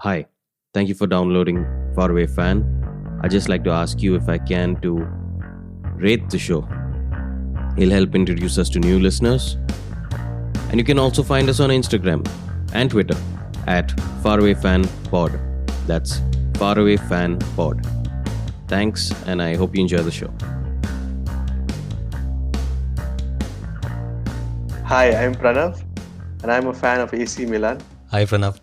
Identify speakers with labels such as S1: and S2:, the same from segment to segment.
S1: Hi, thank you for downloading FarAwayFan. I just like to ask you if I can to rate the show. It'll help introduce us to new listeners. And you can also find us on Instagram and Twitter at FarAwayFanPod. That's FarAwayFanPod. Thanks, and I hope you enjoy the show.
S2: Hi, I'm Pranav, and I'm a fan of AC Milan.
S3: Hi, Pranav.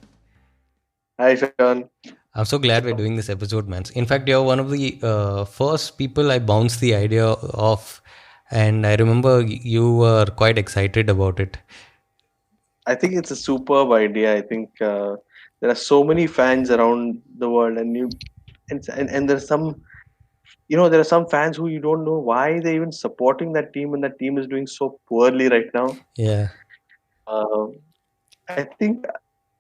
S2: Hi, Sean.
S3: I'm so glad we're doing this episode, man. In fact, you're one of the first people I bounced the idea off, and I remember you were quite excited about it.
S2: I think it's a superb idea. I think there are so many fans around the world, and there's some, there are some fans who you don't know why they're even supporting that team, and that team is doing so poorly right now.
S3: Yeah.
S2: Uh, I think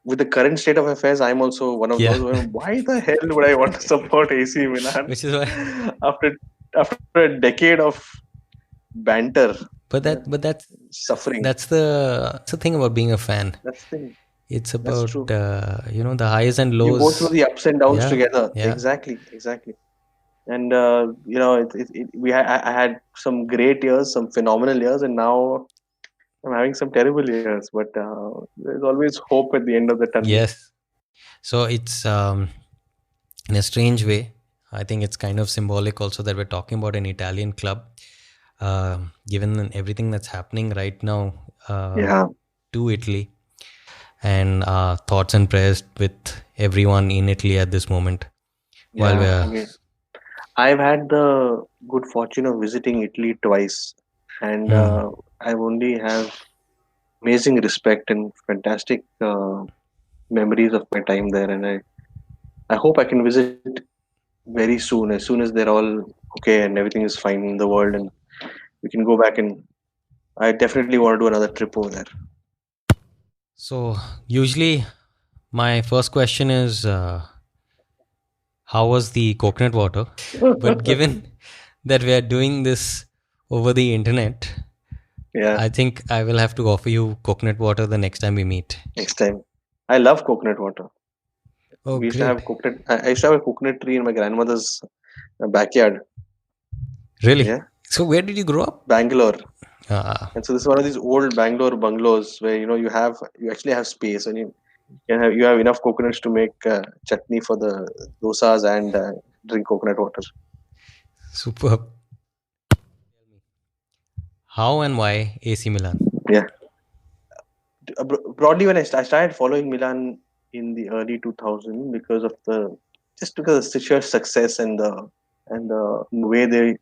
S2: with the current state of affairs, I'm also one of
S3: Yeah.
S2: those. Why the hell would I want to support AC Milan
S3: Which is why.
S2: after a decade of banter?
S3: But that's
S2: Suffering.
S3: that's the thing about being a fan.
S2: That's the thing.
S3: It's
S2: That's
S3: about
S2: true.
S3: the highs and
S2: You go
S3: lows.
S2: through the ups and downs
S3: Yeah,
S2: together.
S3: yeah.
S2: Exactly. And I had some great years, some phenomenal years, and now I'm having some terrible years. But there's always hope at the end of the tunnel.
S3: Yes. So it's in a strange way. I think it's kind of symbolic also that we're talking about an Italian club, given everything that's happening right now to Italy, and thoughts and prayers with everyone in Italy at this moment.
S2: I've had the good fortune of visiting Italy twice, and I only have amazing respect and fantastic memories of my time there, and I hope I can visit very soon as they're all okay and everything is fine in the world, and we can go back. And I definitely want to do another trip over there.
S3: So usually my first question is how was the coconut water? But given that we are doing this over the internet, I think I will have to offer you coconut water the next time we meet.
S2: Next time. I love coconut water.
S3: Oh,
S2: we used
S3: great.
S2: to have coconut. I used to have a coconut tree in my grandmother's backyard.
S3: Really?
S2: Yeah.
S3: So where did you grow up?
S2: Bangalore. And so this is one of these old Bangalore bungalows where you actually have space, and you have enough coconuts to make chutney for the dosas and drink coconut water.
S3: Superb. How and why AC Milan?
S2: Yeah. Broadly, when I started following Milan in the early 2000s because of the sheer success and the way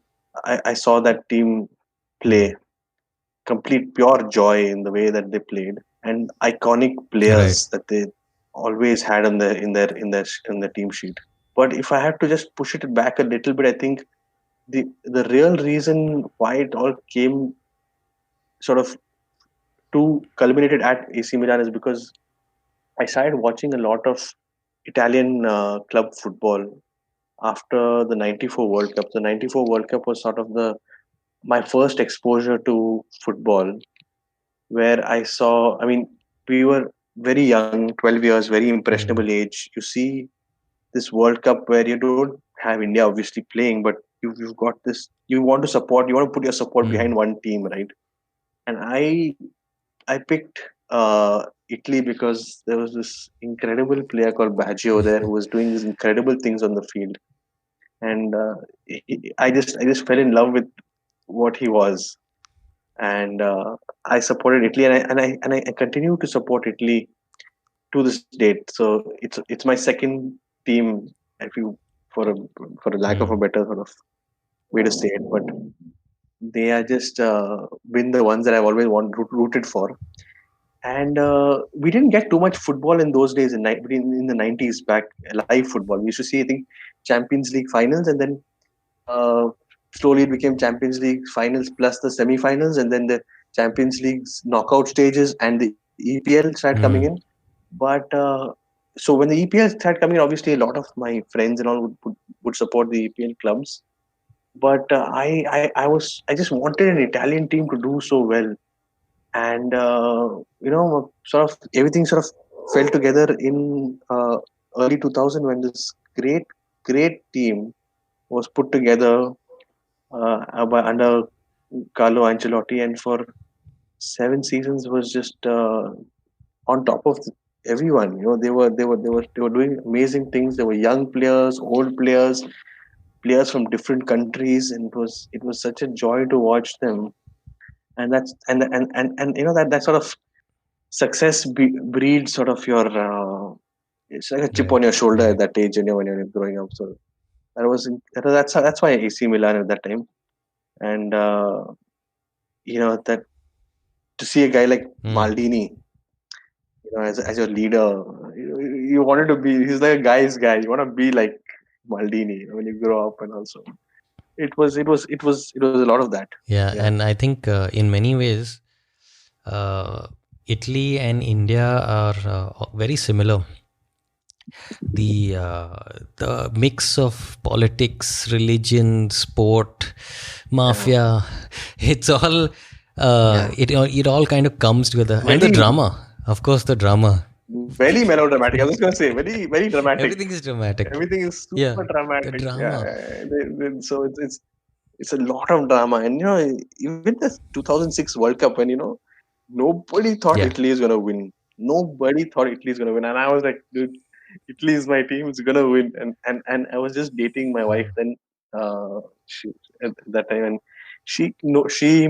S2: I saw that team play, complete pure joy in the way that they played, and iconic players that they always had in their team sheet. But if I have to just push it back a little bit, I think the real reason why it all came sort of to culminated at AC Milan is because I started watching a lot of Italian club football after the '94 World Cup. The '94 World Cup was sort of my first exposure to football, where I saw. I mean, we were very young, 12 years, very impressionable age. You see this World Cup where you don't have India obviously playing, but you've got this. You want to support. You want to put your support behind one team, right? And I picked Italy because there was this incredible player called Baggio there who was doing these incredible things on the field, and I just fell in love with what he was, and I supported Italy, and I continue to support Italy to this date. So it's my second team, if you for a lack of a better sort of way to say it, but they are just been the ones that I've always rooted for. And we didn't get too much football in those days in the 90s back, live football. We used to see, I think, Champions League finals, and then slowly it became Champions League finals plus the semi-finals, and then the Champions League's knockout stages and the EPL started coming in. But so when the EPL started coming in, obviously a lot of my friends and all would support the EPL clubs. But I just wanted an Italian team to do so well, and sort of everything sort of fell together in early 2000 when this great team was put together under Carlo Ancelotti, and for 7 seasons was just on top of everyone. They were doing amazing things. There were young players, old players, players from different countries, and it was such a joy to watch them. And that's and that sort of success breeds sort of your it's like a chip on
S3: Right.
S2: your shoulder
S3: Right.
S2: at that age, when you're growing up. So that's why AC Milan at that time. And that to see a guy like
S3: Mm.
S2: Maldini, as your leader, you wanted to be. He's like a guy's guy. You want to be like Maldini when you grow up, and also it was a lot of that.
S3: Yeah,
S2: Yeah,
S3: and I think in many ways, uh, Italy and India are very similar. The mix of politics, religion, sport,
S2: yeah,
S3: mafia, it's all
S2: yeah.
S3: it all kind of comes together, and the
S2: Very,
S3: drama, of course, the drama.
S2: very melodramatic. I was going to say very, very dramatic.
S3: Everything is dramatic.
S2: Everything is
S3: Yeah,
S2: super
S3: the
S2: dramatic. Yeah,
S3: drama.
S2: so it's a lot of drama, and even the 2006 World Cup, when nobody thought
S3: Yeah.
S2: Italy is gonna win. Nobody thought Italy is gonna win, and I was like, dude, Italy is my team. It's gonna win. And I was just dating my wife
S3: Mm.
S2: then, she, at that time, and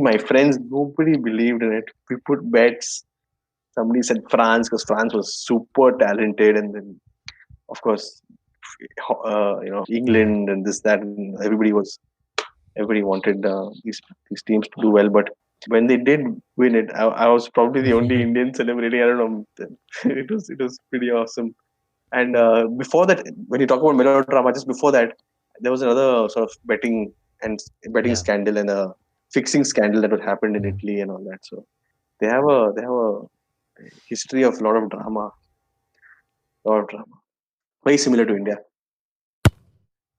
S2: my friends, nobody believed in it. We put bets. Somebody said France because France was super talented, and then of course,
S3: Mm.
S2: England and this that, and everybody wanted these teams to do well. But when they did win it, I was probably the only Indian celebrating. I don't know. It was pretty awesome. And before that, when you talk about melodrama, just before that, there was another sort of betting
S3: Yeah.
S2: scandal and a fixing scandal that had happened in
S3: Mm.
S2: Italy and all that. So they have a history of a lot of drama, very similar to India.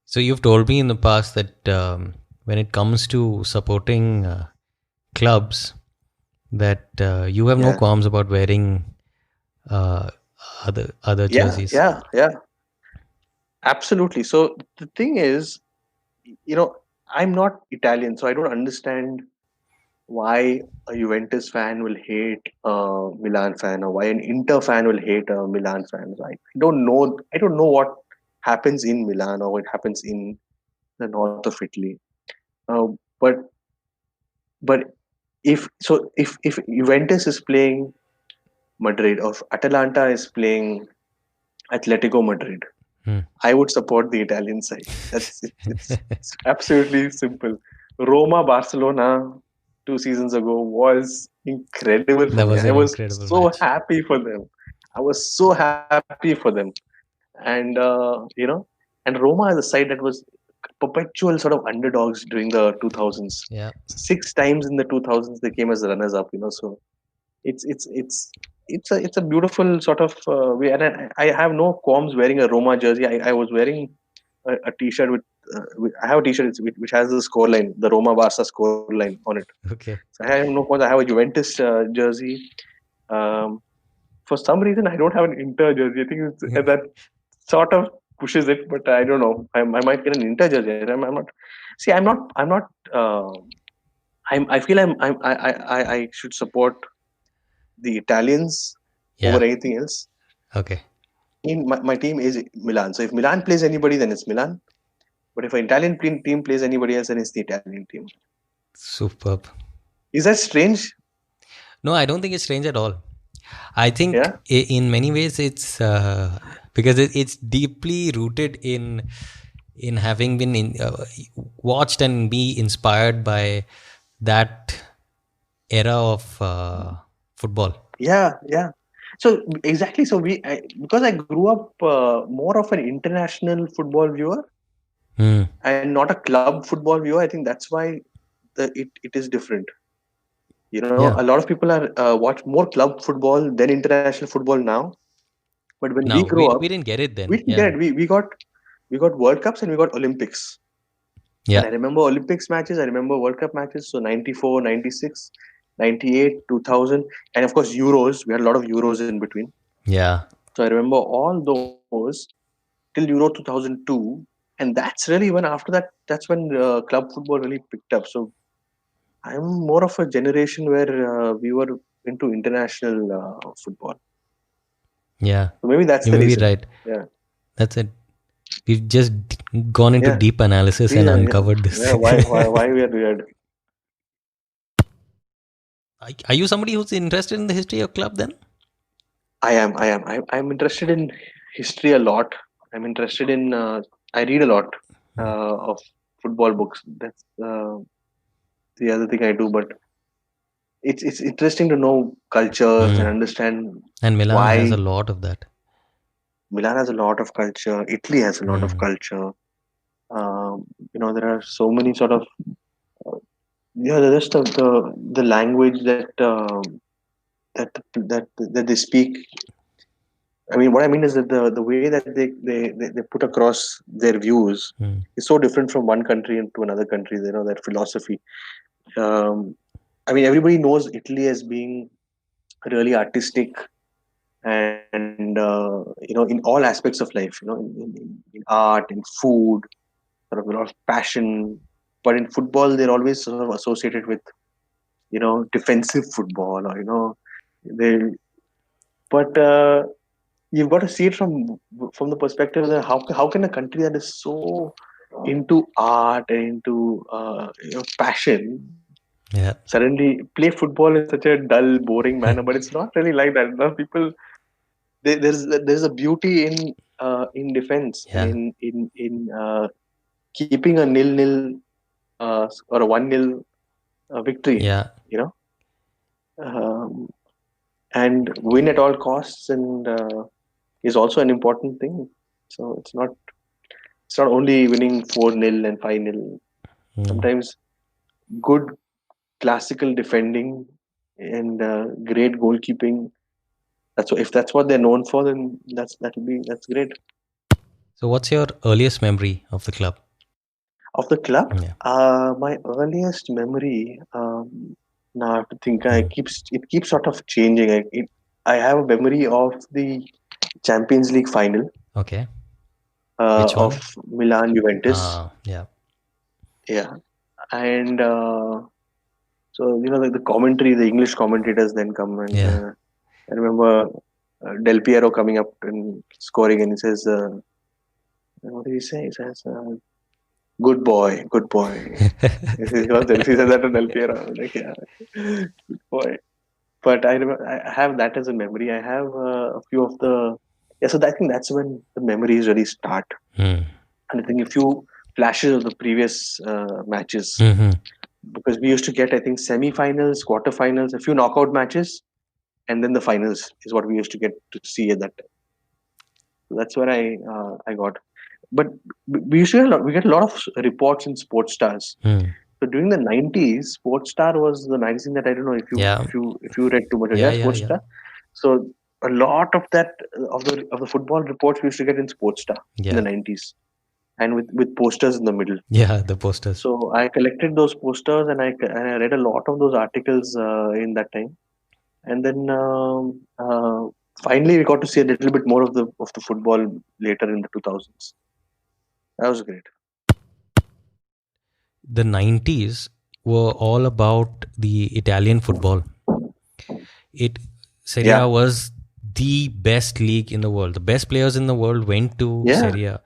S3: So you've told me in the past that when it comes to supporting clubs, that you have no
S2: Yeah,
S3: qualms about wearing uh, other
S2: yeah,
S3: jerseys.
S2: yeah, yeah. Absolutely. So the thing is, I'm not Italian, so I don't understand why a Juventus fan will hate a Milan fan, or why an Inter fan will hate a Milan fan. So I don't know. I don't know what happens in Milan or what happens in the north of Italy. Uh, but but if Juventus is playing Madrid, or if Atalanta is playing Atletico Madrid,
S3: Hmm.
S2: I would support the Italian side. That's it. It's absolutely simple. Roma Barcelona 2 seasons ago was incredible for
S3: That
S2: me.
S3: was
S2: I
S3: an
S2: was
S3: incredible
S2: so
S3: match.
S2: happy for them. I was so happy for them. And and Roma is a side that was perpetual sort of underdogs during the 2000s.
S3: Yeah.
S2: 6 times in the 2000s they came as runners up. So it's a beautiful sort of way, and I have no qualms wearing a Roma jersey. I was wearing a T-shirt I have a T-shirt which has the score line, the Roma Barca score line on it.
S3: Okay.
S2: So I have no qualms. I have a Juventus jersey. Um, for some reason, I don't have an Inter jersey. I think that sort of pushes it, but I don't know. I might get an Inter jersey. I'm not. See, I'm not. I'm not. Uh, I feel I should support the Italians over
S3: Yeah.
S2: anything else.
S3: Okay.
S2: My team is Milan. So if Milan plays anybody, then it's Milan. But if an Italian team plays anybody else, then it's the Italian team.
S3: Superb.
S2: Is that strange?
S3: No, I don't think it's strange at all. I think
S2: Yeah.
S3: in many ways it's because it's deeply rooted in having been watched and be inspired by that era of football.
S2: Yeah. So exactly. So because I grew up more of an international football viewer
S3: Hmm.
S2: and not a club football viewer. I think that's why it is different.
S3: Yeah.
S2: A lot of people are watch more club football than international football now. But when we
S3: Now
S2: grow
S3: we
S2: up,
S3: didn't get it
S2: we
S3: then.
S2: didn't get
S3: Yeah.
S2: it. We got World Cups and we got Olympics. And
S3: Yeah.
S2: I remember Olympics matches. I remember World Cup matches. So 94, 96, 98, 2000, and of course Euros. We had a lot of Euros in between.
S3: Yeah.
S2: So I remember all those. till Euro 2002, and that's really when after that, that's when club football really picked up. So I'm more of a generation where we were into international football.
S3: Yeah,
S2: So maybe that's
S3: you
S2: the
S3: may be
S2: reason.
S3: right.
S2: Yeah.
S3: That's it. We've just gone into
S2: Yeah.
S3: deep analysis and uncovered this.
S2: Yeah. Why we are weird?
S3: Are you somebody who's interested in the history of club then?
S2: I am. I'm interested in history a lot. I'm interested in. I read a lot of football books. That's the other thing I do. But it's interesting to know cultures and understand
S3: And Milan has
S2: why
S3: a lot of that.
S2: Milan has a lot of culture. Italy has a lot of culture. There are so many sort of just the language that they speak. I mean, what I mean is that the way that they put across their views is so different from one country into another country. You know, that philosophy. I mean, everybody knows Italy as being really artistic and in all aspects of life. In art, in food, sort of a lot of passion. But in football, they're always sort of associated with defensive football, or they. But you've got to see it from the perspective that how can a country that is so into art and into passion suddenly play football in such a dull, boring manner? But it's not really like that. People, there's a beauty in defense and in keeping a 0-0 or a 1-0 victory.
S3: Yeah.
S2: Um, and win at all costs, and is also an important thing. So it's not only winning 4-0 and 5-0. Sometimes good classical defending and great goalkeeping. If that's what they're known for, then that's great.
S3: So what's your earliest memory of the club?
S2: Of the club?
S3: Yeah.
S2: My earliest memory, now I have to think. It keeps sort of changing. I have a memory of the Champions League final.
S3: Okay. Which one?
S2: Of Milan Juventus.
S3: Yeah.
S2: Yeah. And so the commentary, the English commentators then come, and I remember Del Piero coming up and scoring, and he says, "What did he say?" He says, "Good boy, good boy." He said that to Del Piero. I was like, yeah, good boy. But I remember, I have that as a memory. I have a few of the So I think that's when the memories really start. And I think a few flashes of the previous matches. Because we used to get, I think, semi-finals, quarter-finals, a few knockout matches, and then the finals is what we used to get to see at that time. So that's where I got. But we get a lot of reports in Sports Stars. So during the 90s, Sports Star was the magazine that I don't know if you read too much of Sports Star. So a lot of that of the football reports we used to get in Sports Star in the 90s. And with posters in the middle.
S3: Yeah, the posters.
S2: So I collected those posters, and I read a lot of those articles in that time. And then finally we got to see a little bit more of the football later in the 2000s. That was great.
S3: The 90s were all about the Italian football. SerieA was the best league in the world. The best players in the world went to SerieA.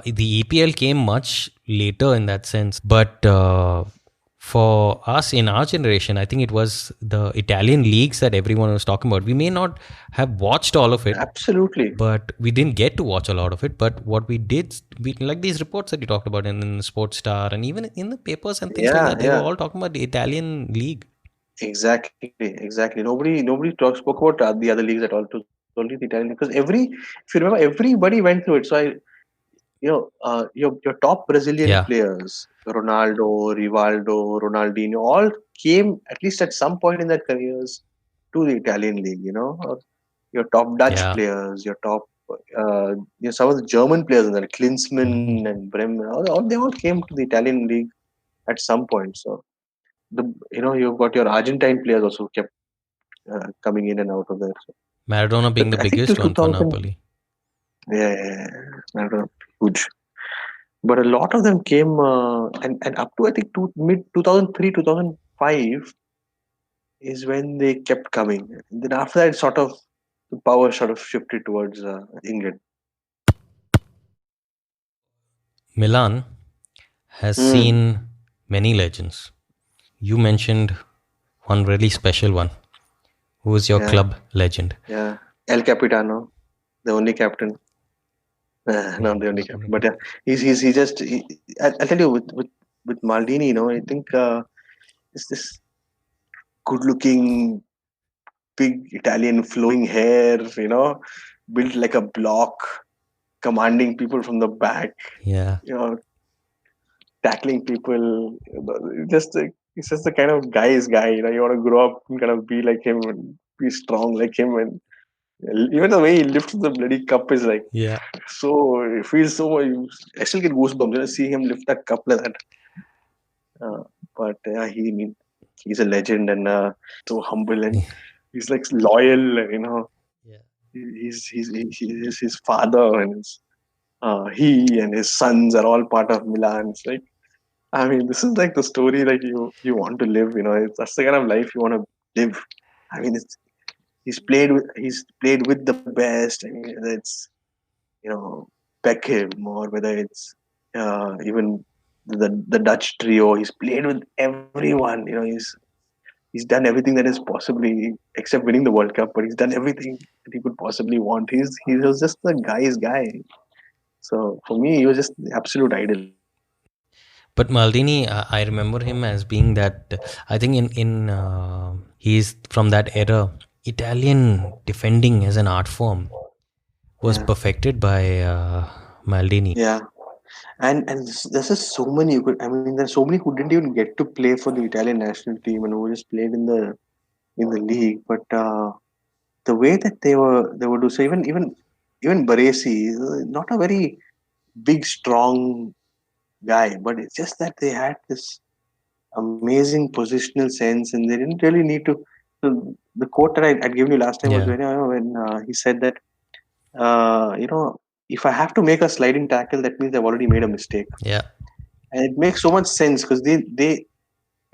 S3: The EPL came much later in that sense, but for us in our generation, I think it was the Italian leagues that everyone was talking about. We may not have watched all of it,
S2: absolutely,
S3: but we didn't get to watch a lot of it. But what we did, like these reports that you talked about in the Sports Star and even in the papers and things like that, they were all talking about the Italian league.
S2: Exactly. Nobody spoke about the other leagues at all. It was only the Italian, because if you remember, everybody went through it. So your top Brazilian players, Ronaldo, Rivaldo, Ronaldinho, all came at least at some point in their careers to the Italian league. Or your top Dutch players, your top some of the German players, like Klinsmann and Bremen, they all came to the Italian league at some point. So you've got your Argentine players also kept coming in and out of there. So.
S3: Maradona being the biggest one for Napoli.
S2: Yeah. That was huge. But a lot of them came, and up to I think mid 2003, 2005 is when they kept coming. Then after that, sort of the power sort of shifted towards England.
S3: Milan has seen many legends. You mentioned one really special one. Who is your club legend?
S2: Yeah, El Capitano, the only captain. Not the only captain, but yeah, I'll tell you with Maldini, I think it's this good-looking, big Italian flowing hair, built like a block, commanding people from the back,
S3: Yeah.
S2: Tackling people. He's just the kind of guy's guy. You want to grow up and kind of be like him and be strong like him, and even the way he lifts the bloody cup is like,
S3: Yeah.
S2: so it feels so. I still get goosebumps when I see him lift that cup like that. But he's a legend and so humble, and he's like loyal,
S3: Yeah.
S2: He's his father and he and his sons are all part of Milan. It's like, I mean, this is like the story like you want to live. That's the kind of life you want to live. I mean, he's played with the best. I mean, whether it's Beckham or whether it's even the Dutch trio. He's played with everyone. He's done everything that is possibly except winning the World Cup, but he's done everything that he could possibly want. He was just the guy's guy. So for me, he was just the absolute idol.
S3: But Maldini, I remember him as being that. I think he's from that era. Italian defending as an art form was perfected by Maldini.
S2: Yeah, and there's just so many. There's so many who didn't even get to play for the Italian national team and who just played in the league. But the way that they would do, so even Baresi, not a very big, strong guy, but it's just that they had this amazing positional sense, and they didn't really need to. The quote that I'd given you last time was when he said that, if I have to make a sliding tackle, that means I've already made a mistake.
S3: Yeah,
S2: and it makes so much sense because they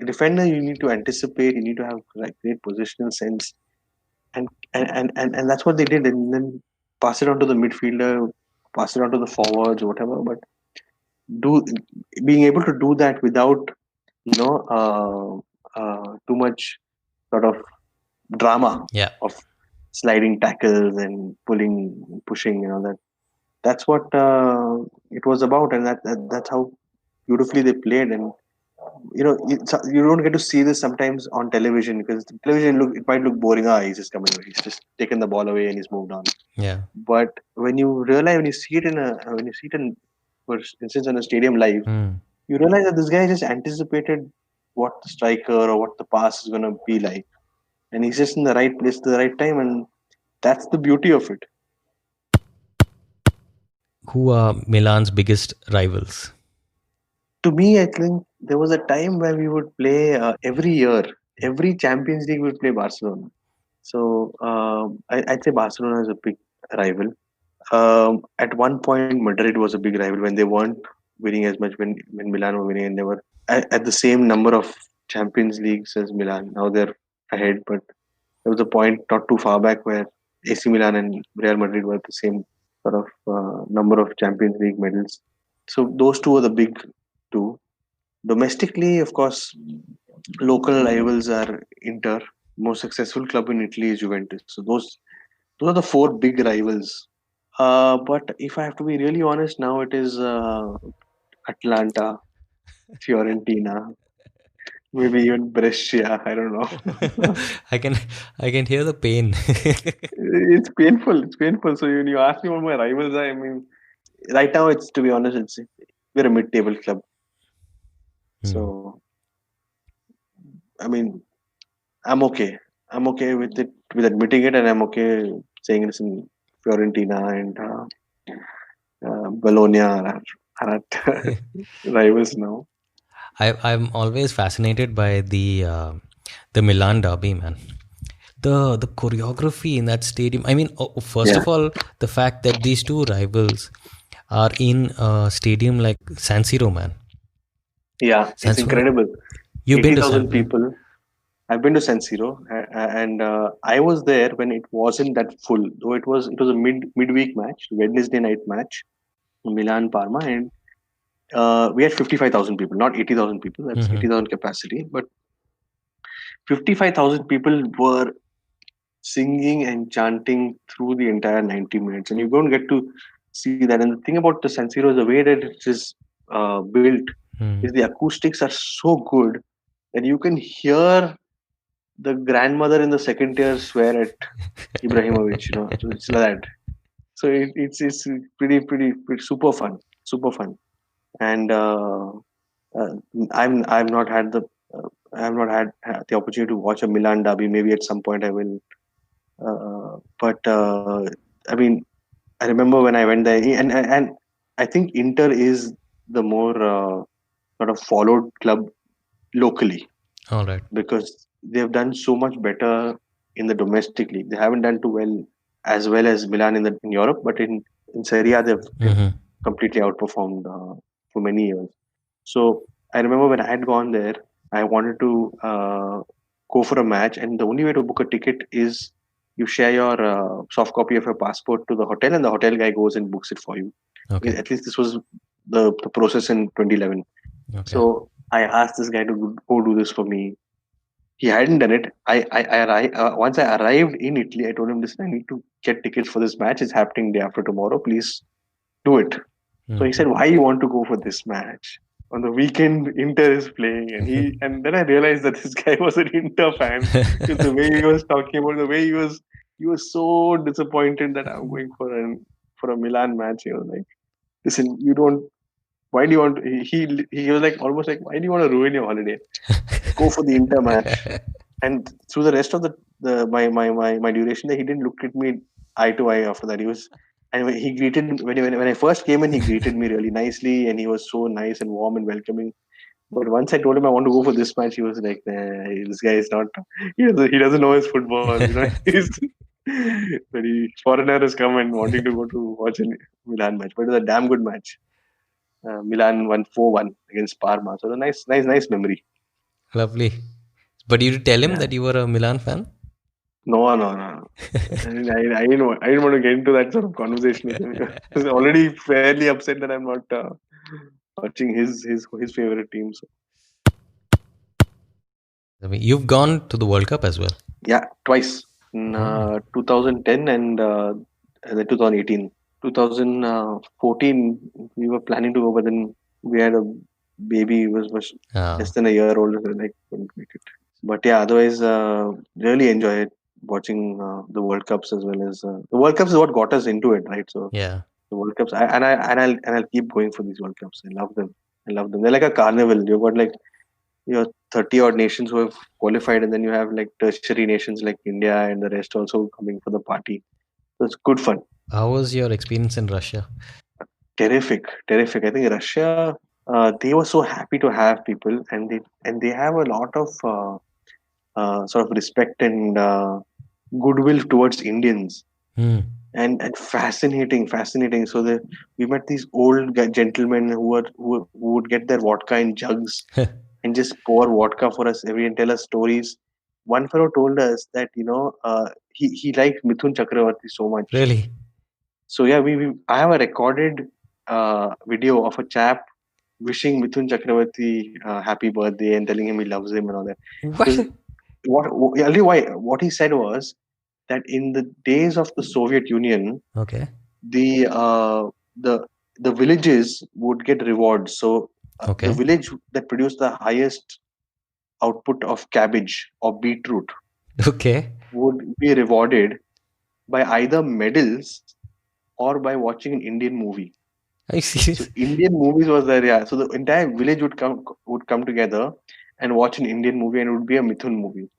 S2: defender, you need to anticipate, you need to have great positional sense, and that's what they did, and then pass it on to the midfielder, pass it on to the forwards, whatever. But being able to do that without too much sort of drama of sliding tackles and pushing, that's what it was about, and that's how beautifully they played. And you don't get to see this sometimes on television because television it might look boring. He's just coming away, he's just taken the ball away and he's moved on.
S3: Yeah.
S2: But when you see it for instance in a stadium live, you realize that this guy just anticipated what the striker or what the pass is going to be like, and he's just in the right place at the right time, and that's the beauty of it.
S3: Who are Milan's biggest rivals?
S2: To me, I think there was a time where we would play every year. Every Champions League we would play Barcelona. So I'd say Barcelona is a big rival. At one point, Madrid was a big rival when they weren't winning as much when Milan were winning, and they were at the same number of Champions Leagues as Milan. Now they're ahead, but there was a point not too far back where AC Milan and Real Madrid were the same sort of number of Champions League medals. So those two are the big two. Domestically, of course, local rivals are Inter. Most successful club in Italy is Juventus. So those are the four big rivals. But if I have to be really honest, now it is Atlanta, Fiorentina, maybe even Brescia. I don't know.
S3: I can hear the pain.
S2: It's painful. It's painful. So when you ask me what my rivals are, I mean, right now to be honest, we're a mid-table club. So, I mean, I'm okay. I'm okay with it, with admitting it, and I'm okay saying it's in Fiorentina and Bologna are at rivals now.
S3: I'm always fascinated by the Milan derby, man. The choreography in that stadium. I mean, first of all, the fact that these two rivals are in a stadium like San Siro, man.
S2: Yeah,
S3: San
S2: it's
S3: Siro.
S2: incredible.
S3: You've been to
S2: 80,000
S3: San.
S2: people. I've been to San Siro, and I was there when it wasn't that full. Though it was a midweek match, Wednesday night match, Milan Parma, and we had 55,000 people, not 80,000 people. That's
S3: Mm-hmm.
S2: 80,000 capacity, but 55,000 people were singing and chanting through the entire 90 minutes, and you don't get to see that. And the thing about the San Siro is the way that it is built is the acoustics are so good that you can hear the grandmother in the second tier swear at Ibrahimovic. So it's like that. So it's pretty super fun. And uh, I've not had I have not had the opportunity to watch a Milan derby. Maybe at some point I will. But I mean, I remember when I went there, and I think Inter is the more sort of followed club locally
S3: All right.
S2: because they've done so much better in the domestic league. They haven't done too well as Milan in Europe, but in SerieA they've
S3: Mm-hmm.
S2: completely outperformed for many years. So I remember when I had gone there, I wanted to go for a match, and the only way to book a ticket is you share your soft copy of your passport to the hotel, and the hotel guy goes and books it for you.
S3: Okay.
S2: At least this was the process in 2011.
S3: Okay.
S2: So I asked this guy to go do this for me. He hadn't done it. Once I arrived in Italy, I told him, "Listen, I need to get tickets for this match. It's happening day after tomorrow. Please do it." So he said,
S3: Mm-hmm.
S2: "Why you want to go for this match? On the weekend, Inter is playing." And then I realized that this guy was an Inter fan. With the way he was talking about, the way he was so disappointed that I'm going for a Milan match. He was like, "Listen, you don't. Why do you want?" He was like almost like, "Why do you want to ruin your holiday? Go for the Inter match." And through the rest of my duration there, he didn't look at me eye to eye after that. He was, and he greeted when I first came in, he greeted me really nicely, and he was so nice and warm and welcoming. But once I told him I want to go for this match, he was like, nah, "This guy is not. He doesn't know his football. He's very foreigner has come and wanting to go to watch a Milan match, but it was a damn good match. Milan won 4-1 against Parma, so a nice memory.
S3: Lovely. But you tell him
S2: Yeah.
S3: that you were a Milan fan?
S2: No, no, no. I didn't want to get into that sort of conversation with him. He was already fairly upset that I'm not watching his favorite team. So
S3: I mean, you've gone to the World Cup as well.
S2: yeah, twice in
S3: Oh.
S2: 2010 and then 2018. 2014 we were planning to go, but then we had a baby who was
S3: Ah,
S2: less than a year old, so like couldn't make it. But yeah, otherwise, really enjoy it watching the World Cups as well as the World Cups is what got us into it, right? So
S3: yeah.
S2: the World Cups, I'll keep going for these World Cups. I love them. I love them. They're like a carnival. You've got like your 30 odd nations who have qualified, and then you have like tertiary nations like India and the rest also coming for the party. So it's good fun.
S3: How was your experience in Russia?
S2: Terrific. I think Russia, they were so happy to have people, and they have a lot of sort of respect and goodwill towards Indians,
S3: Hmm.
S2: and fascinating. So we met these old gentlemen who would get their vodka in jugs and just pour vodka for us every and tell us stories. One fellow told us that he liked Mithun Chakraborthy so much.
S3: Really?
S2: So yeah, we I have a recorded video of a chap wishing Mithun Chakraborty happy birthday and telling him he loves him and all that.
S3: What?
S2: Because I'll tell you why. What he said was that in the days of the Soviet Union,
S3: Okay.
S2: the uh, the the villages would get rewards. So the
S3: Okay.
S2: village that produced the highest output of cabbage or beetroot
S3: Okay.
S2: would be rewarded by either medals or by watching an Indian movie.
S3: Are you
S2: So
S3: serious?
S2: Indian movies was there, yeah. So the entire village would come together and watch an Indian movie, and it would be a Mithun movie.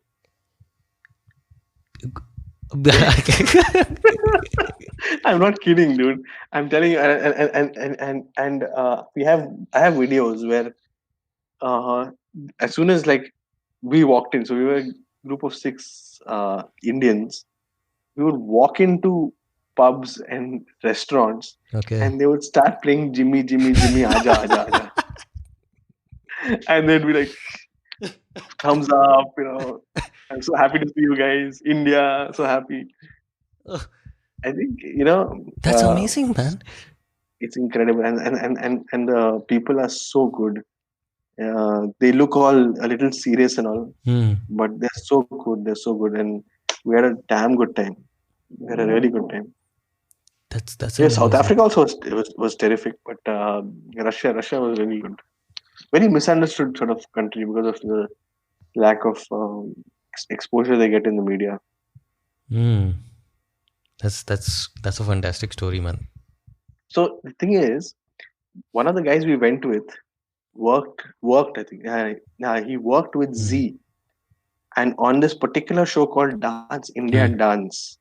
S2: I'm not kidding, dude. I'm telling you, and I have videos where uh, as soon as like we walked in, so we were a group of six Indians. We would walk into pubs and restaurants,
S3: Okay.
S2: and they would start playing Jimmy, Jimmy, Jimmy, Aja, Aja, Aja. And they'd be like, thumbs up, I'm so happy to see you guys. India, so happy.
S3: Oh,
S2: I think,
S3: that's amazing, man.
S2: it's incredible. And the people are so good. They look all a little serious and all, but they're so good. They're so good. And we had a damn good time. We had a really good time.
S3: That's
S2: Yeah,
S3: really
S2: South
S3: amazing.
S2: Africa also was terrific, but Russia was really good. Very misunderstood sort of country because of the lack of exposure they get in the media.
S3: That's a fantastic story, man.
S2: So the thing is, one of the guys we went with worked. I think, he worked with Z, and on this particular show called Dance India Dance,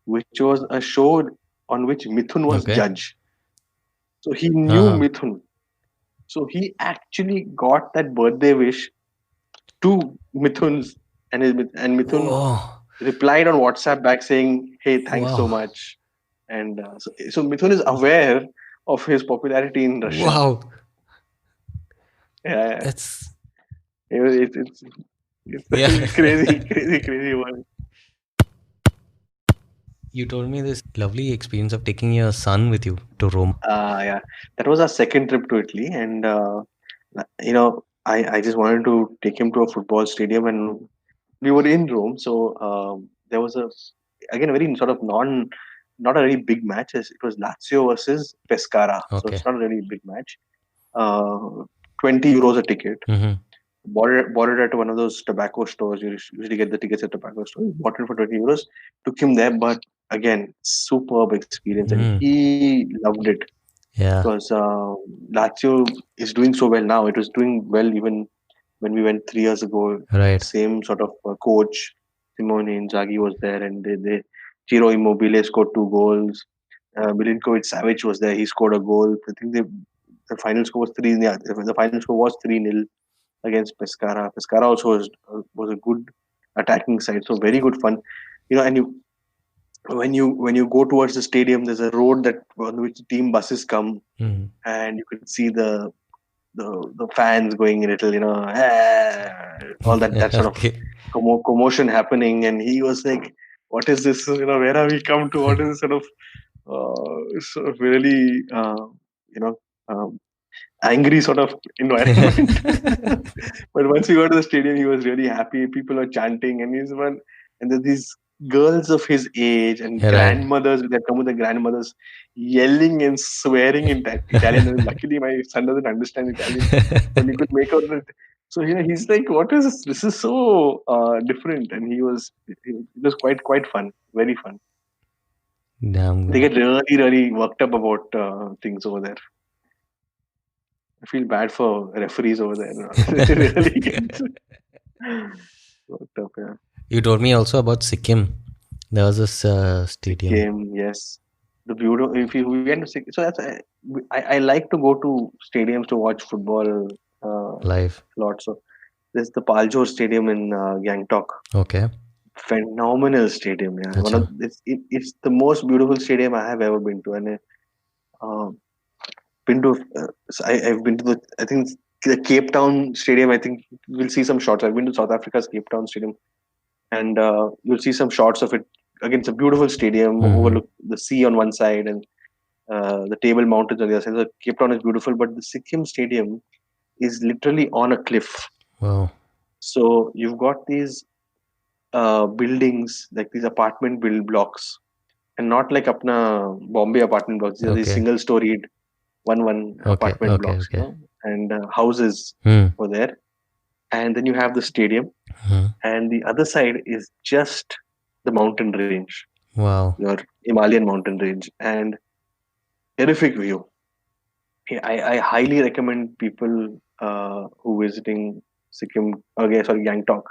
S2: which was a show on which Mithun was
S3: Okay.
S2: judge. So he knew Mithun. So he actually got that birthday wish to Mithun's, and Mithun replied on WhatsApp back saying, "Hey, thanks so much." And so Mithun is aware of his popularity in Russia.
S3: Wow.
S2: Yeah,
S3: That's
S2: it's crazy one.
S3: You told me this lovely experience of taking your son with you to Rome.
S2: Yeah, that was our second trip to Italy, and I just wanted to take him to a football stadium, and we were in Rome, so there was a very sort of not a very big match. It was Lazio versus Pescara, so it's not a really big match. 20 euros a ticket. Bought it at one of those tobacco stores. You usually get the tickets at tobacco stores. Bought it for 20 euros. Took him there, but again, superb experience, and he loved it.
S3: Yeah.
S2: Because Lazio is doing so well now. It was doing well even when we went 3 years ago.
S3: Right.
S2: Same sort of coach, Simone Inzaghi was there, and they Ciro Immobile scored 2 goals. Milinkovic Savic was there. He scored a goal. I think the final score was 3. Yeah, the final score was 3-0 against Pescara. Pescara also was a good attacking side, so very good fun. And when you go towards the stadium, there's a road that on which team buses come, and you can see the fans going a little, all that sort of commotion happening. And he was like, "What is this? Where have we come to? What is this sort of really, angry sort of environment?" But once we got to the stadium, he was really happy. People were chanting, and there's these girls of his age and grandmothers that come with the grandmothers yelling and swearing in Italian. And luckily, my son doesn't understand Italian, but he could make out that. So he's like, "What is this? This is so different." And it was quite fun, very fun.
S3: Damn good.
S2: They get really, really worked up about things over there. I feel bad for referees over there. They really get worked up. Yeah.
S3: You told me also about Sikkim. There was this stadium.
S2: Sikkim, yes. The beautiful. If you went to Sikkim, so that's I like to go to stadiums to watch football
S3: live
S2: a lot. So there's the Paljor Stadium in Gangtok.
S3: Okay.
S2: Phenomenal stadium. Yeah. It's the most beautiful stadium I have ever been to, and I've been to I think the Cape Town Stadium. I think we'll see some shots. I've been to South Africa's Cape Town Stadium, and you'll see some shots of it. Again, it's a beautiful stadium, overlook the sea on one side and the Table Mountains on the other side. So Cape Town is beautiful, but the Sikkim Stadium is literally on a cliff.
S3: Wow. So
S2: you've got these buildings, like these apartment blocks, and not like apna Bombay apartment blocks. These are these single-storied one apartment blocks, and houses were there. And then you have the stadium, and the other side is just the mountain range.
S3: Wow.
S2: Your Himalayan mountain range, and terrific view. I highly recommend people who visiting Sikkim, Gangtok,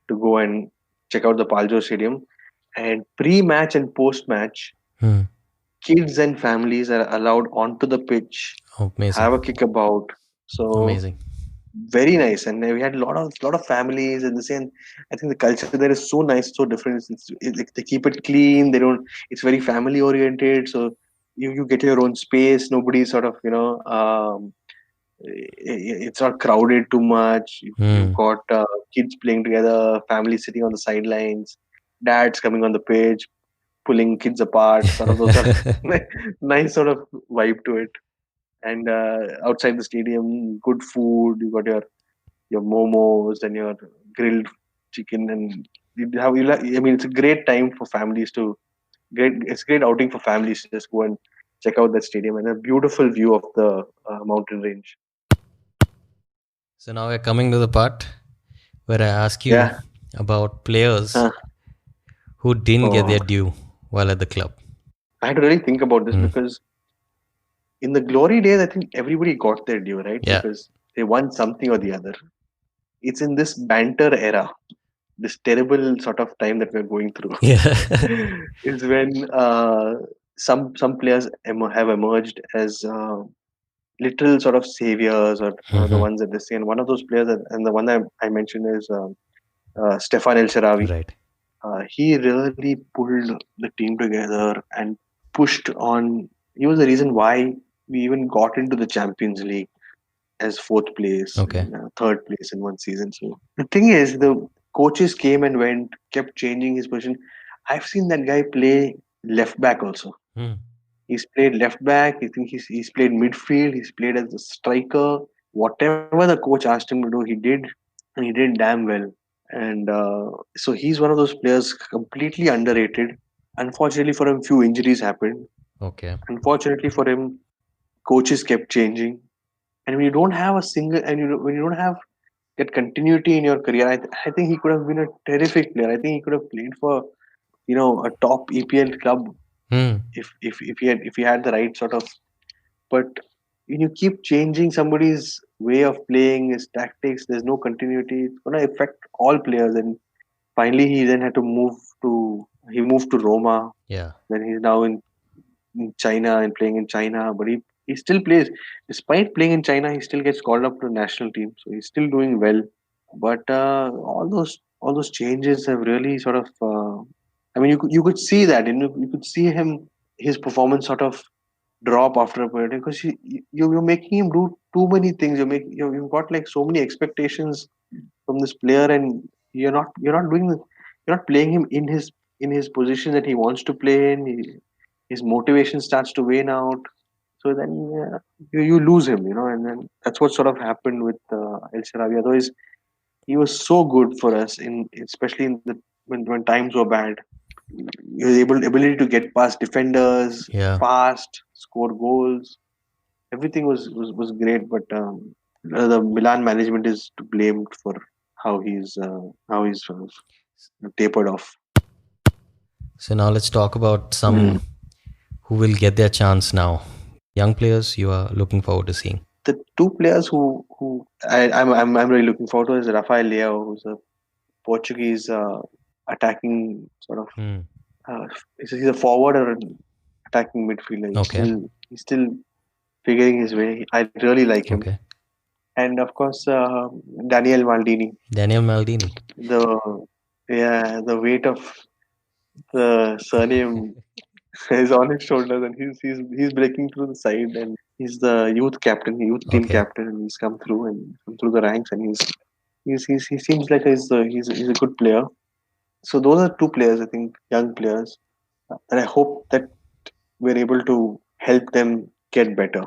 S2: to go and check out the Paljor Stadium. And pre-match and post-match, kids and families are allowed onto the pitch,
S3: amazing.
S2: have a kickabout. So
S3: amazing.
S2: very nice, and we had a lot of families and the same. I think the culture there is so nice, so different. They keep it clean. They don't. It's very family oriented. So you get your own space. Nobody sort of it's not crowded too much. You've
S3: Hmm.
S2: got kids playing together, families sitting on the sidelines, dads coming on the pitch, pulling kids apart. Sort of those are nice sort of vibe to it. And outside the stadium, good food. You got your momos and your grilled chicken, and I mean, it's a great time for families to great. It's a great outing for families to just go and check out that stadium and a beautiful view of the mountain range.
S3: So now we're coming to the part where I ask you
S2: Yeah.
S3: about players
S2: Huh.
S3: who didn't get
S2: Oh,
S3: their due while at the club.
S2: I had to really think about this
S3: Hmm.
S2: because in the glory days, I think everybody got their due, right?
S3: Yeah.
S2: Because they won something or the other. It's in this banter era, this terrible sort of time that we're going through,
S3: Yeah.
S2: is when some players have emerged as literal sort of saviors, or the
S3: Mhm.
S2: ones that they say. And one of those players, and the one I mentioned is Stephan el Shaarawy.
S3: Right.
S2: He really pulled the team together and pushed on. He was the reason why we even got into the Champions League as fourth place
S3: Okay.
S2: and third place in one season. So the thing is, the coaches came and went, kept changing his position. I've seen that guy play left back also.
S3: Hmm.
S2: He's played left back. I think he's played midfield. He's played as a striker. Whatever the coach asked him to do, he did, and he did damn well. And so he's one of those players completely underrated. Unfortunately for him, few injuries happened.
S3: Okay.
S2: Unfortunately for him, coaches kept changing. And when you don't have a single, and when you don't have that continuity in your career, I think he could have been a terrific player. I think he could have played for a top EPL club
S3: Hmm.
S2: if he had the right sort of. But when you keep changing somebody's way of playing, his tactics, there's no continuity. It's gonna affect all players. And finally, he then had to moved to Roma.
S3: Yeah.
S2: Then he's now in China and playing in China. But he still plays, despite playing in China. He still gets called up to the national team, so he's still doing well. But all those changes have really sort of. I mean, you could see that, and you could see his performance sort of drop after a period because you're making him do too many things. You've got like so many expectations from this player, and you're not playing him in his position that he wants to play in. His motivation starts to wane out. So then you lose him, and then that's what sort of happened with El Shaarawy. Otherwise, he was so good for us especially when times were bad. He was ability to get past defenders,
S3: Yeah.
S2: fast, score goals. Everything was great, but the Milan management is to blame for how he's sort of tapered off.
S3: So now let's talk about
S2: Mm.
S3: some who will get their chance now. Young players you are looking forward to seeing.
S2: The two players who I'm really looking forward to is Rafael Leao, who's a Portuguese attacking sort of.
S3: Hmm.
S2: Uh, he's a forward or an attacking midfielder. He's
S3: Okay.
S2: still he's still figuring his way. I really like him,
S3: Okay.
S2: and of course Daniel Maldini.
S3: Daniel Maldini.
S2: The weight of the surname is on his shoulders, and he's breaking through the side, and he's the youth team
S3: Okay.
S2: captain, and he's come through the ranks, and he seems like he's a good player. So those are two players, I think, young players, and I hope that we're able to help them get better.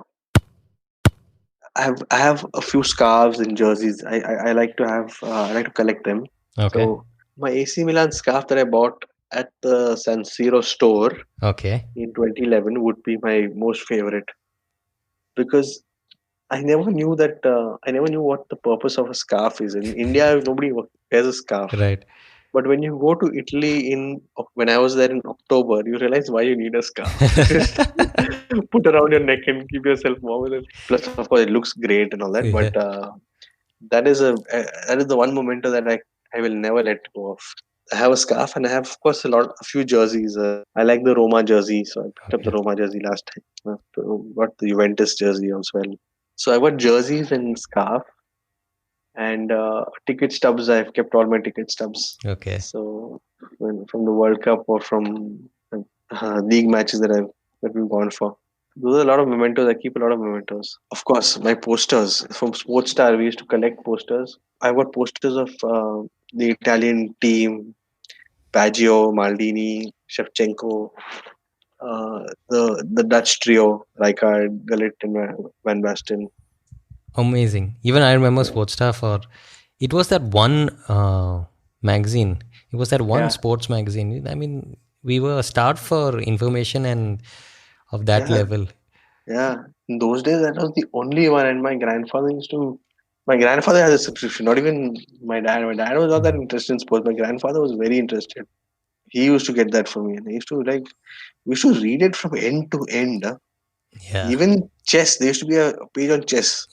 S2: I have a few scarves and jerseys. I like to collect them.
S3: Okay.
S2: So my AC Milan scarf that I bought at the San Siro store
S3: Okay.
S2: in 2011 would be my most favorite because I never knew what the purpose of a scarf is. In India, nobody wears a scarf.
S3: Right.
S2: But when you go to Italy when I was there in October, you realize why you need a scarf. Just put around your neck and keep yourself warm with it. Plus, of course, it looks great and all that.
S3: Yeah.
S2: But that is the one memento that I will never let go of. I have a scarf and I have, of course, a few jerseys. I like the Roma jersey, so I picked up the
S3: Okay.
S2: Roma jersey last time. Got the Juventus jersey as well. So I got jerseys and scarf. And ticket stubs, I've kept all my ticket stubs.
S3: Okay.
S2: So from the World Cup or from league matches that we've gone for. Those are a lot of mementos. I keep a lot of mementos. Of course, my posters from Sports Star. We used to collect posters. I've got posters of the Italian team, Baggio, Maldini, Shevchenko, the Dutch trio, Rijkaard, Gullit, and Van Basten.
S3: Amazing. Even I remember Sports Star for it was that one magazine. It was that one
S2: Yeah.
S3: sports magazine. I mean, we were starved for information and of that
S2: Yeah.
S3: level.
S2: Yeah, in those days that was the only one, and my grandfather used to. My grandfather has a subscription. Not even my dad. My dad was not that interested in sports. My grandfather was very interested. He used to get that for me, and he used to we used to read it from end to end.
S3: Yeah.
S2: Even chess, there used to be a page on chess.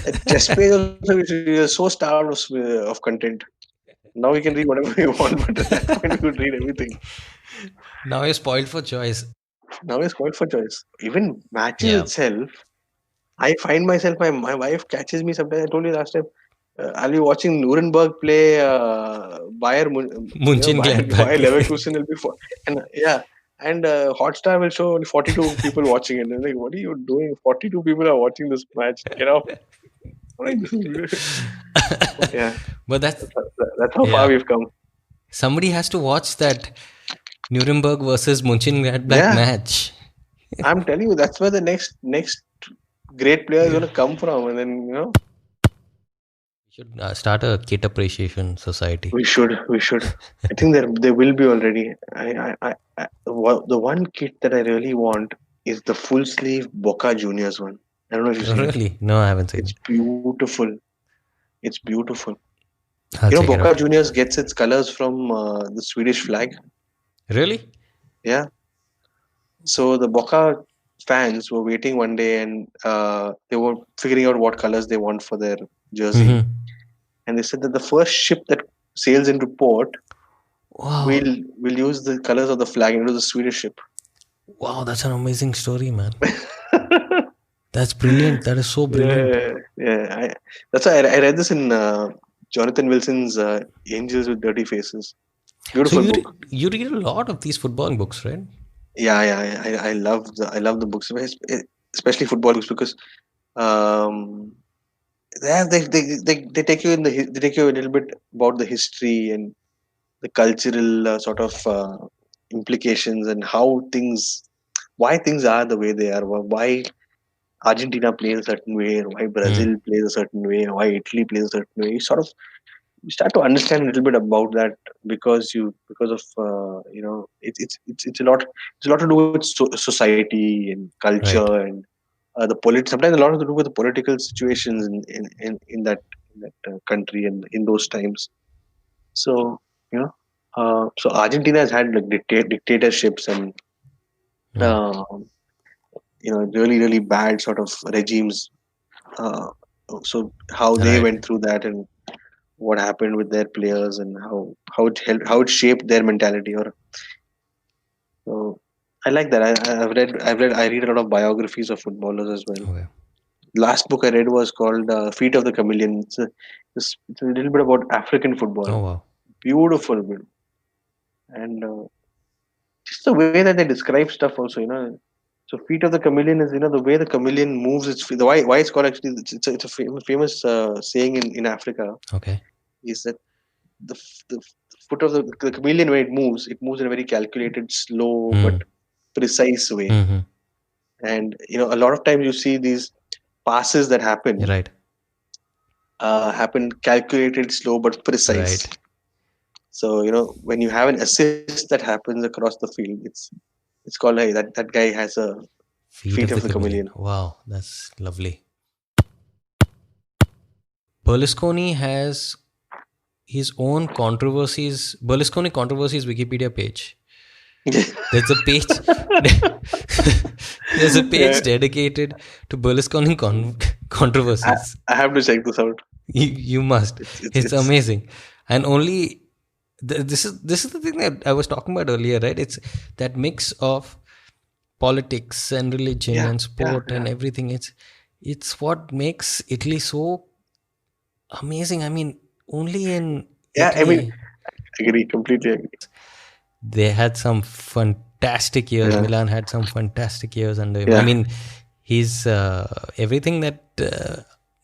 S2: A chess page also, we were so starved of content. Now we can read whatever we want, but at that point we could read everything.
S3: Now you're spoiled for choice.
S2: Now it's quite for choice. Even matches
S3: Yeah.
S2: itself, I find myself, my wife catches me sometimes. I told you last time, I'll be watching Nuremberg play Bayer,
S3: Mönchengladbach.
S2: Bayer Leverkusen will be and Hotstar will show only 42 people watching it. And I'm like, what are you doing? 42 people are watching this match. Get off. Yeah,
S3: But that's
S2: how far we've come.
S3: somebody has to watch that Nuremberg versus Mönchengladbach match.
S2: I'm telling you, that's where the next great player is going to come from, and then
S3: We should start a kit appreciation society.
S2: we should. I think there will be already. The one kit that I really want is the full sleeve Boca Juniors one. I don't know if you've seen it.
S3: Really? No, I haven't seen
S2: It's
S3: it.
S2: beautiful. It's beautiful.
S3: I'll check it
S2: Boca
S3: out.
S2: Juniors gets its colors from the Swedish flag.
S3: Really?
S2: Yeah. So the Boca fans were waiting one day, and they were figuring out what colors they want for their jersey.
S3: Mhm.
S2: And they said that the first ship that sails into port
S3: Wow.
S2: will use the colors of the flag, and it was a Swedish ship.
S3: Wow, that's an amazing story, man. That's brilliant. That is so brilliant.
S2: Yeah. That's why I read this in Jonathan Wilson's Angels with Dirty Faces. Beautiful
S3: So
S2: book.
S3: you read a lot of these footballing books, right?
S2: Yeah. I love the books, especially football books, because they take you they take you a little bit about the history and the cultural sort of implications, and why things are the way they are, why Argentina plays a certain way, or why Brazil plays a certain way, or why Italy plays a certain way. You start to understand a little bit about that because of it's a lot to do with society and culture,
S3: Right.
S2: and sometimes a lot to do with the political situations in that country and in those times. So so Argentina has had like dictatorships and really bad sort of regimes. So how they
S3: Right.
S2: went through that, and what happened with their players, and how it shaped their mentality. So I like that. I read a lot of biographies of footballers as well.
S3: Okay.
S2: Last book I read was called Feet of the Chameleon. It's a little bit about African football.
S3: Oh wow.
S2: Beautiful, and just the way that they describe stuff also, So Feet of the Chameleon is, the way the chameleon moves its feet. Why it's called, actually, it's a famous saying in Africa,
S3: Okay.
S2: is that the foot of the chameleon, when it moves in a very calculated, slow but precise way.
S3: Mhm.
S2: And a lot of times you see these passes that happen
S3: Right.
S2: happen calculated, slow but precise.
S3: Right.
S2: So when you have an assist that happens across the field, it's called, hey, that guy has a feet of the chameleon.
S3: Wow, that's lovely. Berlusconi has his own controversies. Berlusconi controversies Wikipedia page. There's a page. There's a page dedicated to Berlusconi controversies.
S2: I have to check this out.
S3: You must. It's amazing, and only this is the thing that I was talking about earlier, right? It's that mix of politics and religion and sport and everything. It's what makes Italy so amazing. I mean, only in
S2: Yeah, I mean,
S3: Italy
S2: completely agree.
S3: they had some fantastic years.
S2: Yeah,
S3: Milan had some fantastic years under him. I
S2: yeah,
S3: mean, he's everything that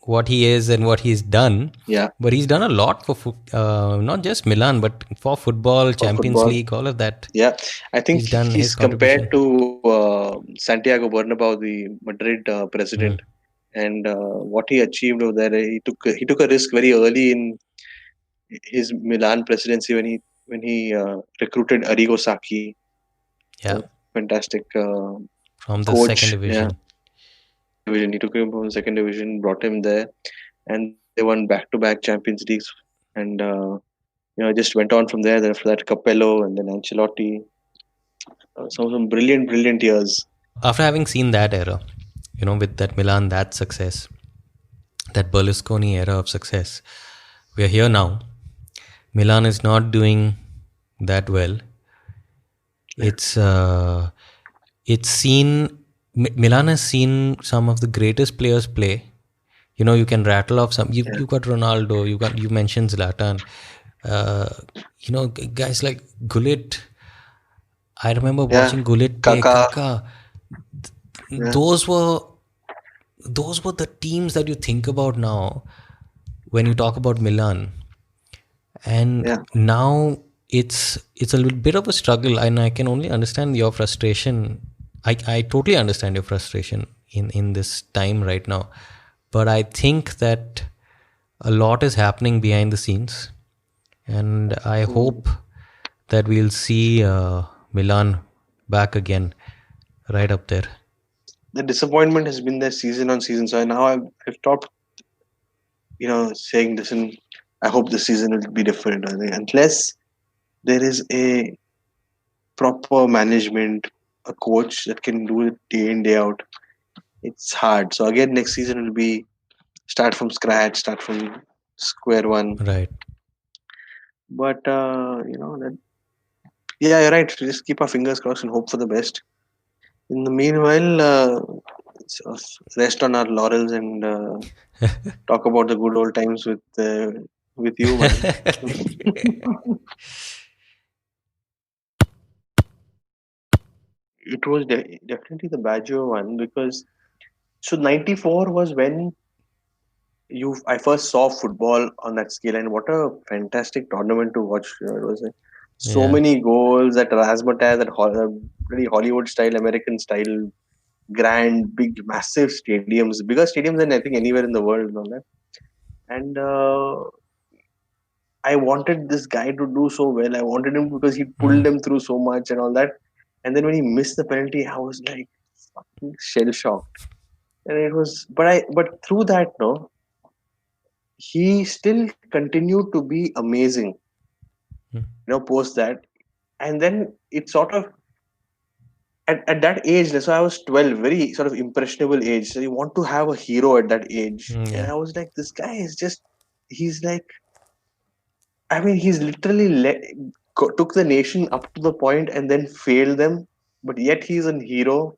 S3: what he is and what he's done.
S2: yeah.
S3: But he's done a lot for not just Milan, but for football,
S2: For
S3: Champions
S2: football,
S3: League, all of that.
S2: yeah. I think
S3: He's done his
S2: he's compared
S3: contribution.
S2: to Santiago Bernabeu, the Madrid president,
S3: Mm.
S2: and what he achieved over there. He took a risk very early in his Milan presidency when he recruited Arrigo Sacchi, a
S3: Yeah,
S2: fantastic
S3: from the second
S2: coach. Yeah,
S3: division.
S2: division. He took him from the second division, brought him there, and they won back-to-back Champions Leagues, and just went on from there. Then after that, Capello and then Ancelotti. Some brilliant, brilliant years.
S3: After having seen that era, with that Milan, that success, that Berlusconi era of success, we are here now. Milan is not doing that well. It's seen. Milan has seen some of the greatest players play. You can rattle off some. You got Ronaldo. You mentioned Zlatan. Guys like Gullit. I remember watching Gullit play.
S2: Kaka.
S3: Kaka.
S2: Yeah.
S3: Those were the teams that you think about now when you talk about Milan. And now it's a little bit of a struggle, and I can only understand your frustration. I totally understand your frustration in this time right now. But I think that a lot is happening behind the scenes, and I hope that we'll see Milan back again, right up there.
S2: The disappointment has been there season on season. So now I've stopped, saying this, and I hope the season will be different. I think unless there is a proper management, a coach that can do it day in day out, it's hard. So again, next season will be start from scratch, start from square one.
S3: Right.
S2: But yeah, you're right. Just keep our fingers crossed and hope for the best. In the meanwhile, rest on our laurels and talk about the good old times with you, man. It was definitely the Baggio one because so '94 was when I first saw football on that scale, and what a fantastic tournament to watch. It was so
S3: Yeah.
S2: many goals, that razzmatazz, that really Hollywood style, American style, grand, big, massive stadiums, bigger stadiums than I think anywhere in the world and all that. And I wanted this guy to do so well. I wanted him because he pulled them through so much and all that. And then when he missed the penalty, I was like fucking shell shocked. And it was, but through that, no, he still continued to be amazing. Post that, and then it sort of at that age. So I was 12, very sort of impressionable age. So you want to have a hero at that age, and I was like, this guy is just, he's like, I mean, he's literally took the nation up to the point and then failed them, but yet he's a hero,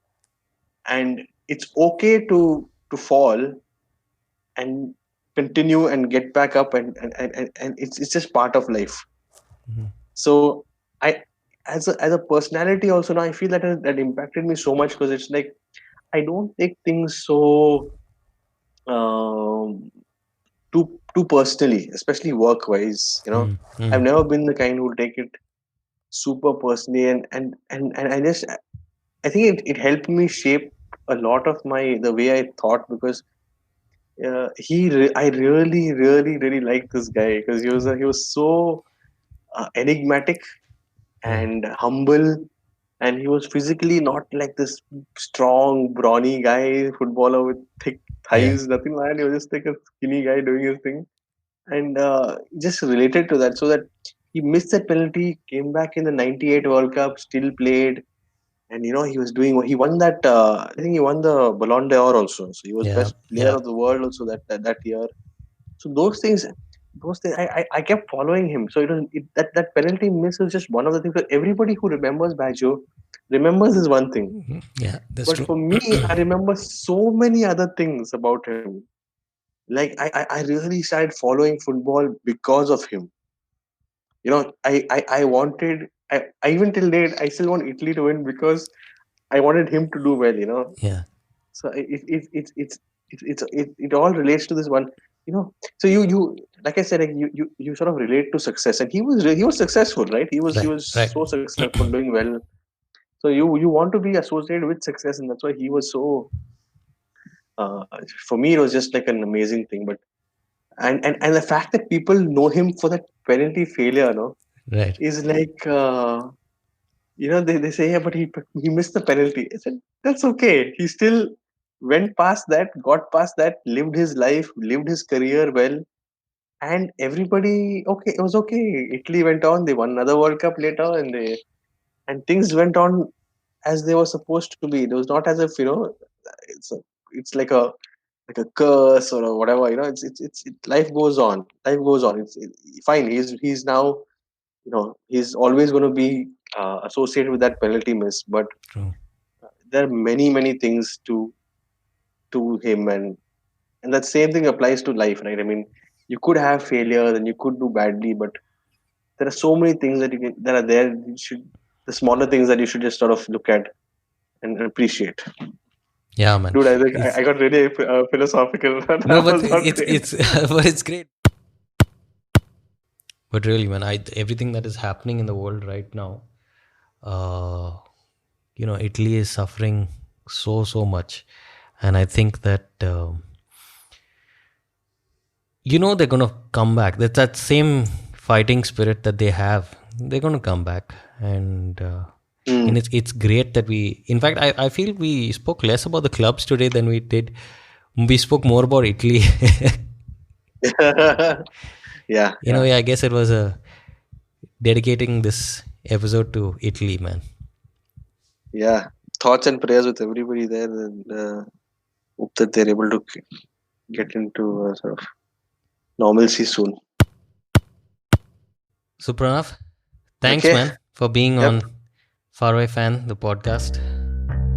S2: and it's okay to fall and continue and get back up, and it's just part of life. So I, as a personality also, now I feel that impacted me so much because it's like I don't take things so too personally, especially work wise. I've never been the kind who take it super personally, and I think it helped me shape a lot of the way I thought, because I really, really, really liked this guy because he was so enigmatic and humble, and he was physically not like this strong, brawny guy, footballer with thick thighs, nothing like that. He was just like a skinny guy doing his thing, and just related to that. So that he missed that penalty, came back in the '98 World Cup, still played, and he won that. I think he won the Ballon d'Or also. So he was best player of the world also that year. So those things, I kept following him. So that penalty miss is just one of the things that everybody who remembers Baggio remembers is one thing.
S3: Yeah, that's
S2: But
S3: true.
S2: for me, I remember so many other things about him. like I really started following football because of him. I wanted, I even till date I still want Italy to win because I wanted him to do well.
S3: Yeah.
S2: So it all relates to this one. So you like I said, like you sort of relate to success, and he was successful, right? He
S3: Right.
S2: was
S3: Right.
S2: so successful, doing well. So you want to be associated with success, and that's why he was so. Uh, for me, it was just like an amazing thing. But and the fact that people know him for that penalty failure, no,
S3: Right.
S2: is like they say, yeah, but he missed the penalty. I said that's okay. He still went past that, got past that, lived his life, lived his career well, and everybody okay. It was okay. Italy went on. They won another World Cup later, and things went on as they were supposed to be. It was not as if it's a, it's like a curse or a whatever. Life goes on. Life goes on. Fine. He's now he's always going to be associated with that penalty miss, but
S3: True.
S2: there are many things to him, and that same thing applies to life, right? I mean, you could have failures and you could do badly, but there are so many things that are there. The smaller things that you should just sort of look at and appreciate.
S3: Yeah, man.
S2: Dude, I think I
S3: It's
S2: got really philosophical.
S3: no,
S2: That
S3: but
S2: was not
S3: it's
S2: great.
S3: it's but it's great. But really, man, everything that is happening in the world right now, uh, Italy is suffering so much, and I think that they're gonna come back. That's that same fighting spirit that they have. They're gonna come back, and
S2: Mm.
S3: it's great that we. In fact, I feel we spoke less about the clubs today than we did. We spoke more about Italy.
S2: Yeah, yeah,
S3: I guess it was dedicating this episode to Italy, man.
S2: yeah. Thoughts and prayers with everybody there, and hope that they're able to get into sort of normalcy soon.
S3: So Pranav, thanks,
S2: Okay.
S3: man, for being
S2: Yep.
S3: on FarAwayFan, the podcast,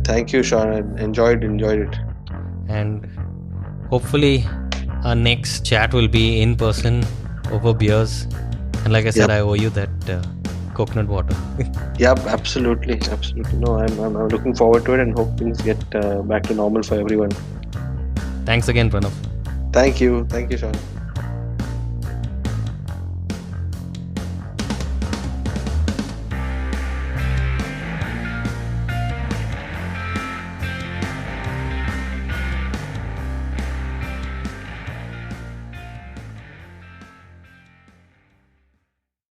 S2: Thank you, Sean. I enjoyed it.
S3: and hopefully our next chat will be in person over beers. And like I said,
S2: Yep.
S3: I owe you that coconut water.
S2: Yep. Absolutely. No, I'm looking forward to it and hope things get back to normal for everyone.
S3: Thanks again, Pranav.
S2: Thank you, Sean.